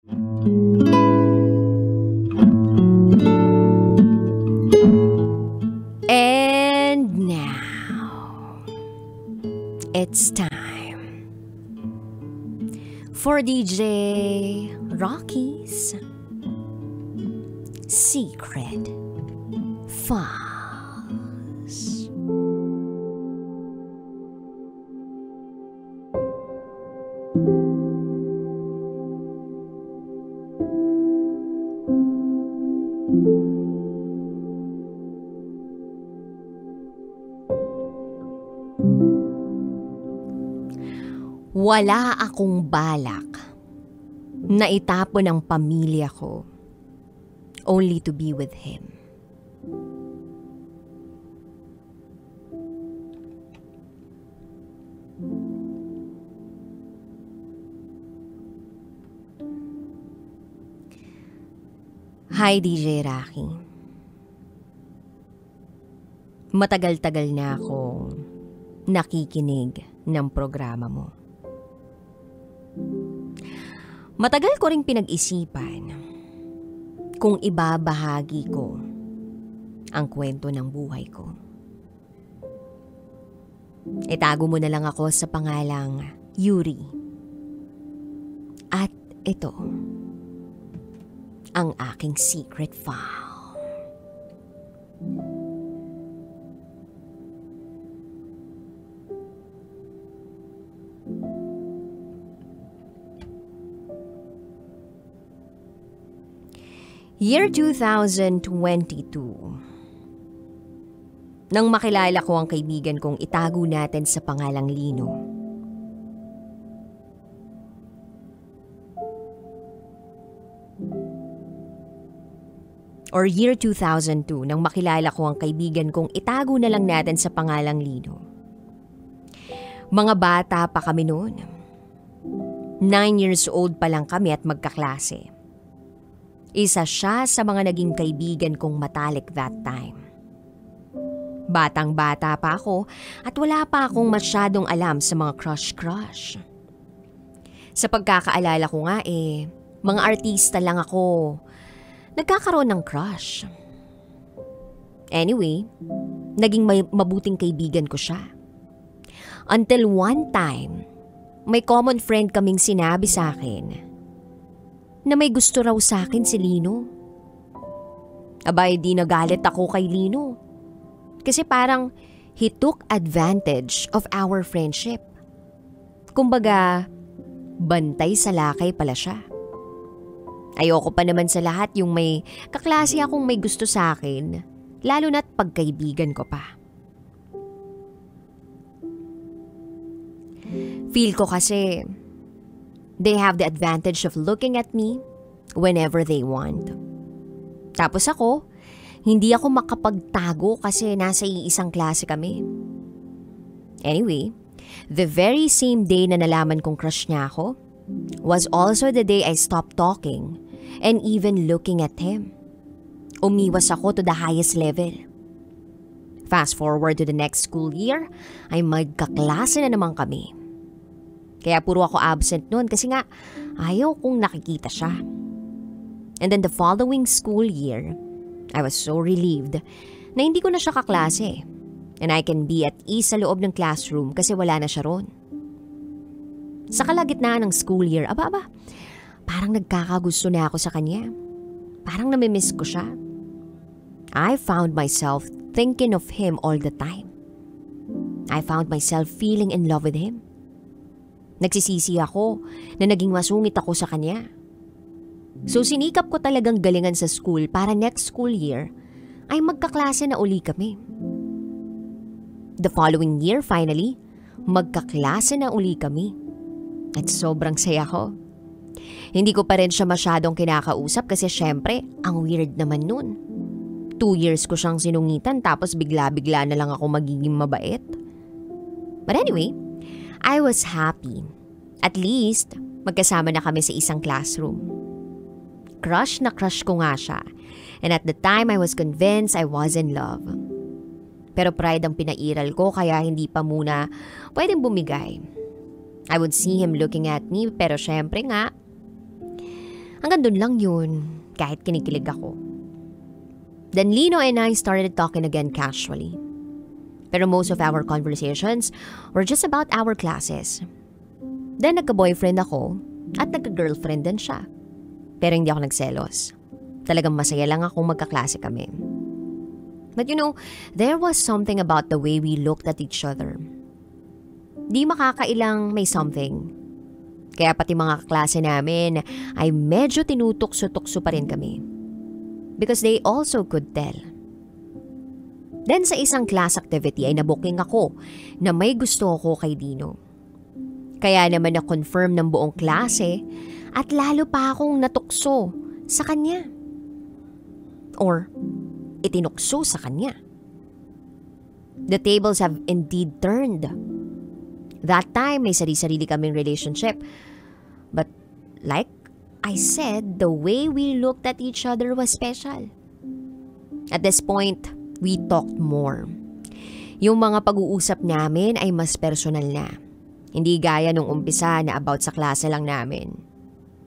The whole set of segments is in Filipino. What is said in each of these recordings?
And now, it's time for DJ Rocky's Secret Files. Wala akong balak na itapon ang pamilya ko only to be with him. Hi DJ Rocky. Matagal-tagal na ako nakikinig ng programa mo. Matagal ko ring pinag-isipan kung ibabahagi ko ang kwento ng buhay ko. Itago mo na lang ako sa pangalang Yuri. At ito ang aking secret file. Year 2022. Nang makilala ko ang kaibigan kong itago natin sa pangalang Lino. Or year 2002, nang makilala ko ang kaibigan kong itago na lang natin sa pangalang Lino. Mga bata pa kami noon. 9 years old pa lang kami at magkaklase. Isa siya sa mga naging kaibigan kong matalik that time. Batang-bata pa ako at wala pa akong masyadong alam sa mga crush-crush. Sa pagkakaalala ko nga mga artista lang ako nagkakaroon ng crush. Anyway, naging mabuting kaibigan ko siya. Until one time, may common friend kaming sinabi sa akin na may gusto raw sa akin si Lino. Abay, di nagalit ako kay Lino. Kasi parang he took advantage of our friendship. Kumbaga, bantay sa lakay pala siya. Ayoko pa naman sa lahat yung may kaklase akong may gusto sa akin, lalo na't pagkaibigan ko pa. Feel ko kasi they have the advantage of looking at me whenever they want. Tapos ako, hindi ako makapagtago kasi nasa iisang klase kami. Anyway, the very same day na nalaman kong crush niya ako was also the day I stopped talking and even looking at him. Umiwas ako to the highest level. Fast forward to the next school year, ay magkaklase na naman kami. Kaya puro ako absent noon kasi nga ayaw kong nakikita siya. And then the following school year, I was so relieved na hindi ko na siya kaklase. And I can be at ease sa loob ng classroom kasi wala na siya ron. Sa kalagitnaan ng school year, parang nagkakagusto na ako sa kanya. Parang namimiss ko siya. I found myself thinking of him all the time. I found myself feeling in love with him. Nagsisisi ako na naging masungit ako sa kanya. So sinikap ko talagang galingan sa school para next school year ay magkaklase na uli kami. The following year finally, magkaklase na uli kami. At sobrang saya ko. Hindi ko pa rin siya masyadong kinakausap kasi syempre, ang weird naman nun. 2 years ko siyang sinungitan tapos bigla-bigla na lang ako magiging mabait. But anyway, I was happy. At least, magkasama na kami sa isang classroom. Crush na crush ko nga siya. And at the time, I was convinced I was in love. Pero pride ang pinairal ko kaya hindi pa muna pwedeng bumigay. I would see him looking at me pero syempre nga, Hanggang dun lang yun, kahit kinikilig ako. Then Lino and I started talking again casually. Pero most of our conversations were just about our classes. Then nagka-boyfriend ako at nagka-girlfriend din siya. Pero hindi ako nagselos. Talagang masaya lang akong magkaklase kami. But there was something about the way we looked at each other. Di makakailang may something. Kaya pati mga kaklase namin ay medyo tinutukso-tukso pa rin kami. Because they also could tell. Then sa isang class activity ay nabuking ako na may gusto ako kay Dino. Kaya naman na-confirm ng buong klase at lalo pa akong natukso sa kanya. Or itinukso sa kanya. The tables have indeed turned. That time may sarili-sarili kaming relationship. But like I said, the way we looked at each other was special. At this point, we talked more. Yung mga pag-uusap namin ay mas personal na. Hindi gaya nung umpisa na about sa klase lang namin.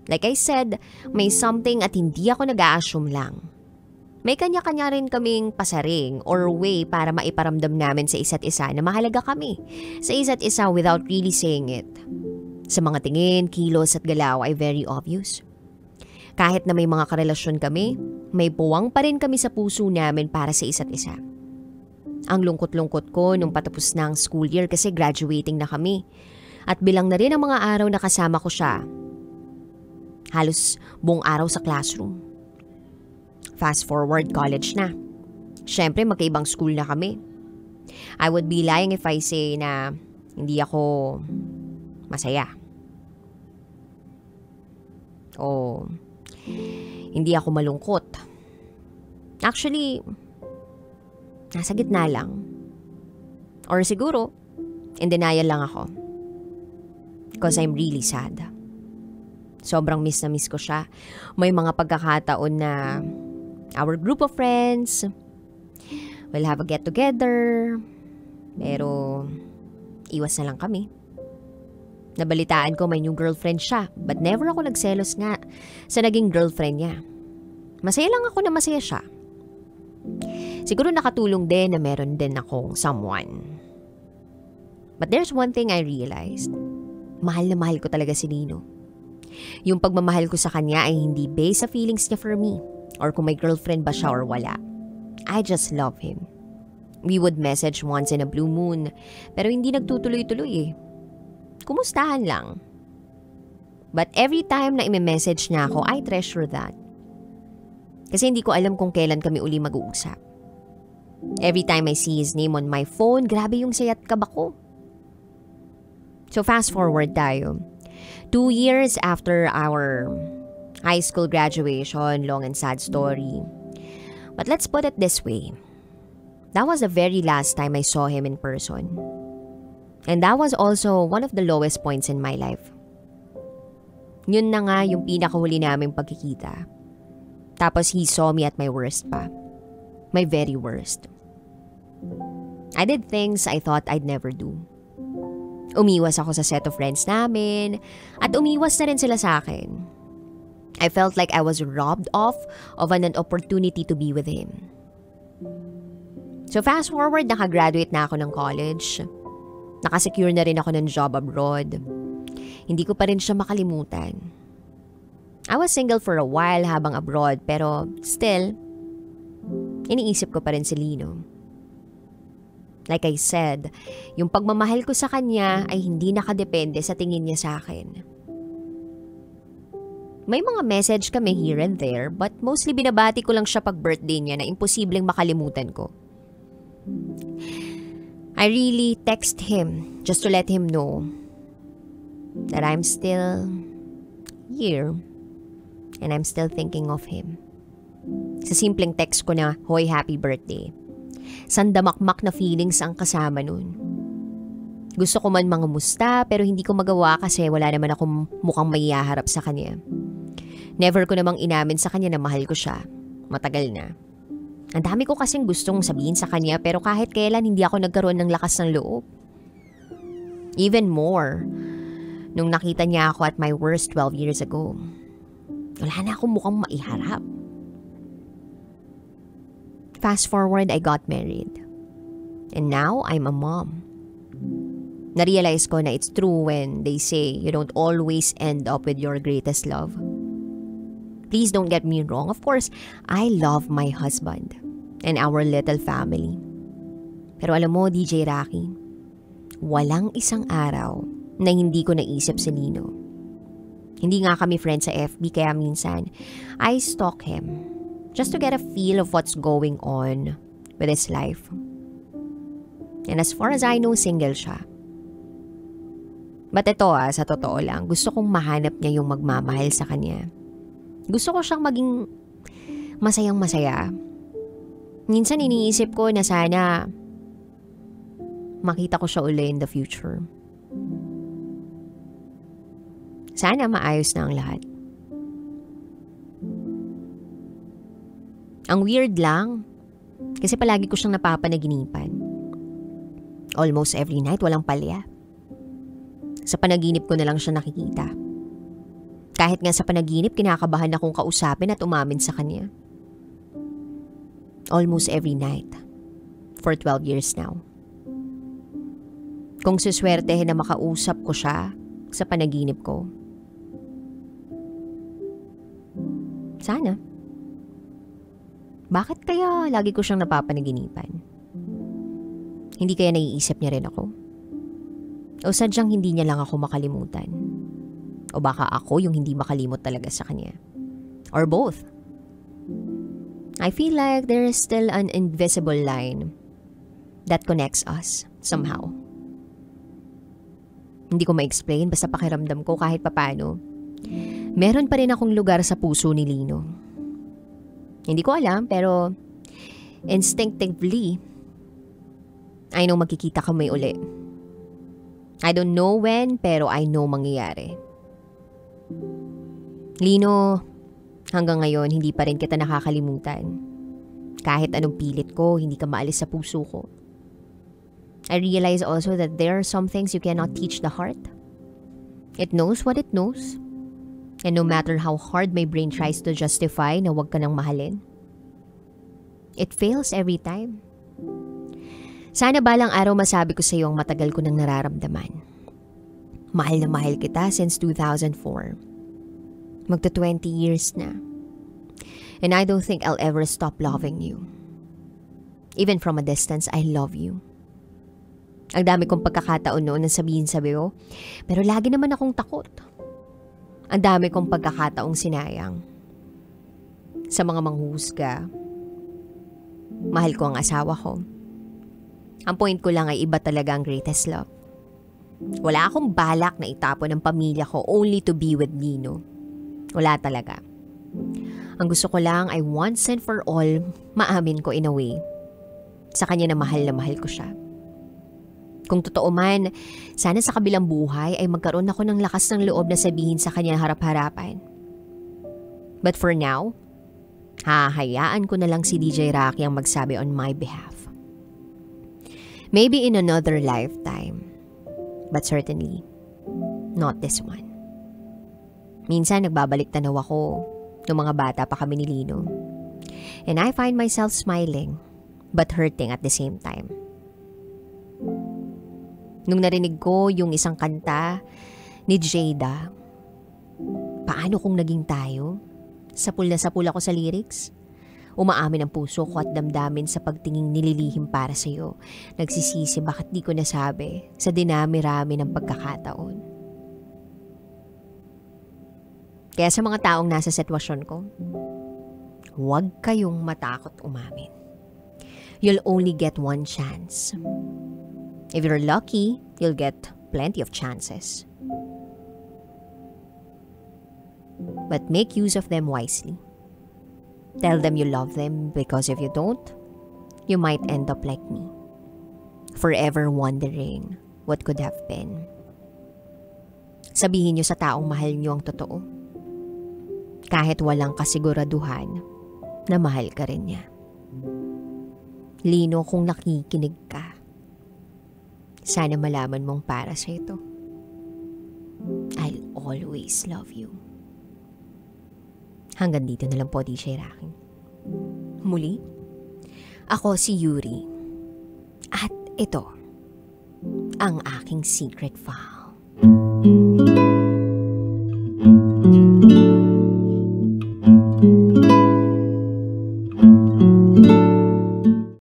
Like I said, may something at hindi ako nag-a-assume lang. May kanya-kanya rin kaming pasaring or way para maiparamdam namin sa isa't isa na mahalaga kami sa isa't isa without really saying it. Sa mga tingin, kilos at galaw ay very obvious. Kahit na may mga karelasyon kami, may puwang pa rin kami sa puso namin para sa isa't isa. Ang lungkot-lungkot ko nung patapos na ang school year kasi graduating na kami. At bilang na rin ang mga araw na kasama ko siya. Halos buong araw sa classroom. Fast forward, college na. Siyempre magkaibang school na kami. I would be lying if I say na hindi ako masaya. O hindi ako malungkot. Actually, nasa gitna lang. Or siguro, in denial lang ako. Because I'm really sad. Sobrang miss na miss ko siya. May mga pagkakataon na our group of friends will have a get-together. Pero, iwas na lang kami. Nabalitaan ko may new girlfriend siya, but never ako nagselos nga sa naging girlfriend niya. Masaya lang ako na masaya siya. Siguro nakatulong din na meron din akong someone. But there's one thing I realized. Mahal na mahal ko talaga si Nino. Yung pagmamahal ko sa kanya ay hindi based sa feelings niya for me or kung may girlfriend ba siya or wala. I just love him. We would message once in a blue moon pero hindi nagtutuloy-tuloy eh. Kumustahan lang. But every time na i-message niya ako, I treasure that. Kasi hindi ko alam kung kailan kami uli mag-uusap. Every time I see his name on my phone, grabe yung sayat kaba ko. So fast forward tayo. 2 years after our high school graduation, long and sad story. But let's put it this way. That was the very last time I saw him in person. And that was also one of the lowest points in my life. Yun na nga yung pinakahuli naming pagkikita. Tapos he saw me at my worst pa. My very worst. I did things I thought I'd never do. Umiwas ako sa set of friends namin at umiwas na rin sila sa akin. I felt like I was robbed of an opportunity to be with him. So fast forward, nakagraduate na ako ng college. Nakasecure na rin ako ng job abroad. Hindi ko pa rin siya makalimutan. I was single for a while habang abroad pero still, iniisip ko pa rin si Lino. Like I said, yung pagmamahal ko sa kanya ay hindi nakadepende sa tingin niya sa akin. May mga message kami here and there but mostly binabati ko lang siya pag birthday niya na imposibleng makalimutan ko. I really text him just to let him know that I'm still here and I'm still thinking of him. Sa simpleng text ko na, "Hoy, happy birthday." Sandamakmak na feelings ang kasama nun. Gusto ko man mangamusta pero hindi ko magawa kasi wala naman akong mukhang maihaharap sa kanya. Never ko namang inamin sa kanya na mahal ko siya. Matagal na. Ang dami ko kasing gustong sabihin sa kanya pero kahit kailan hindi ako nagkaroon ng lakas ng loob. Even more, nung nakita niya ako at my worst 12 years ago. Wala na akong mukhang maiharap. Fast forward, I got married. And now, I'm a mom. Narealize ko na it's true when they say you don't always end up with your greatest love. Please don't get me wrong. Of course, I love my husband and our little family. Pero alam mo, DJ Rocky, walang isang araw na hindi ko naisip si Lino. Hindi nga kami friends sa FB kaya minsan I stalk him just to get a feel of what's going on with his life. And as far as I know, single siya. But ito sa totoo lang, gusto kong mahanap niya yung magmamahal sa kanya. Gusto ko siyang maging masayang masaya. Minsan iniisip ko na sana makita ko siya uli in the future. Sana maayos na ang lahat. Ang weird lang, kasi palagi ko siyang napapanaginipan. Almost every night, walang palya. Sa panaginip ko na lang siya nakikita. Kahit nga sa panaginip, kinakabahan akong kausapin at umamin sa kanya. Almost every night. For 12 years now. Kung suswertehin na makausap ko siya sa panaginip ko. Sana. Bakit kaya lagi ko siyang napapanaginipan? Hindi kaya naiisip niya rin ako? O sadyang hindi niya lang ako makalimutan? O baka ako yung hindi makalimot talaga sa kanya? Or both? I feel like there is still an invisible line that connects us somehow. Hindi ko ma-explain, basta pakiramdam ko kahit papano. Meron pa rin akong lugar sa puso ni Lino. Hindi ko alam, pero instinctively, I know magkikita kami uli. I don't know when, pero I know mangyayari. Lino, hanggang ngayon, hindi pa rin kita nakakalimutan. Kahit anong pilit ko, hindi ka maalis sa puso ko. I realize also that there are some things you cannot teach the heart. It knows what it knows. And no matter how hard my brain tries to justify na wag ka nang mahalin, it fails every time. Sana balang araw masabi ko sa iyo ang matagal ko nang nararamdaman. Mahal na mahal kita since 2004. Magto 20 years na. And I don't think I'll ever stop loving you. Even from a distance, I love you. Ang dami kong pagkakataon noon na sabihin ko, pero lagi naman akong takot. Ang dami kong pagkakataong sinayang. Sa mga manghuhusga, mahal ko ang asawa ko. Ang point ko lang ay iba talaga ang greatest love. Wala akong balak na itapon ang pamilya ko only to be with Lino. Wala talaga. Ang gusto ko lang ay once and for all, maamin ko in a way. Sa kanya na mahal ko siya. Kung totoo man, sana sa kabilang buhay ay magkaroon ako ng lakas ng loob na sabihin sa kanya harap-harapan. But for now, hahayaan ko na lang si DJ Rocky ang magsabi on my behalf. Maybe in another lifetime, but certainly not this one. Minsan nagbabalik tanaw ako nung mga bata pa kami ni Lino. And I find myself smiling but hurting at the same time. Nung narinig ko yung isang kanta ni Jada, paano kung naging tayo? Sapul na sapul ako sa lyrics. Umaamin ang puso ko at damdamin sa pagtinging nililihim para sa'yo. Nagsisisi bakit di ko nasabi sa dinami-rami ng pagkakataon. Kaya sa mga taong nasa sitwasyon ko, huwag kayong matakot umamin. You'll only get one chance. If you're lucky, you'll get plenty of chances. But make use of them wisely. Tell them you love them because if you don't, you might end up like me. Forever wondering what could have been. Sabihin niyo sa taong mahal niyo ang totoo. Kahit walang kasiguraduhan na mahal ka rin niya. Lino, kung nakikinig ka, sana malaman mong para sa ito. I'll always love you. Hanggang dito na lang po, DJ Rocky. Muli, ako si Yuri. At ito, ang aking secret file.